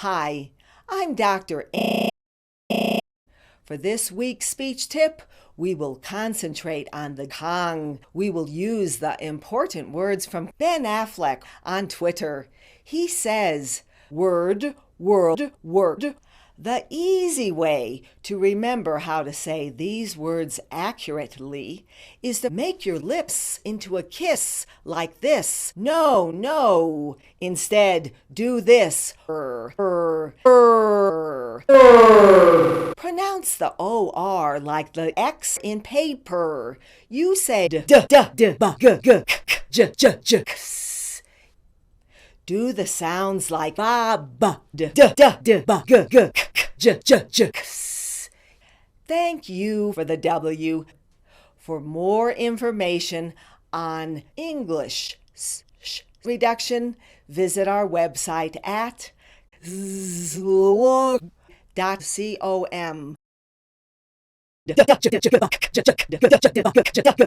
Hi, I'm Dr. A. For this week's speech tip, we will concentrate on the tongue. We will use the important words from Ben Affleck on Twitter. He says, word, word, word. The easy way to remember how to say these words accurately is to make your lips into a kiss like this. No, no. Instead, do this. Pronounce the OR like the X in paper. You say d, d, d, b, g, g, k, j, j, j, ks. Do the sounds like ba, b, d, d, d, b, g, g, k, j, j, j, ks. Thank you for the W. For more information on English reduction, visit our website at zlog.com.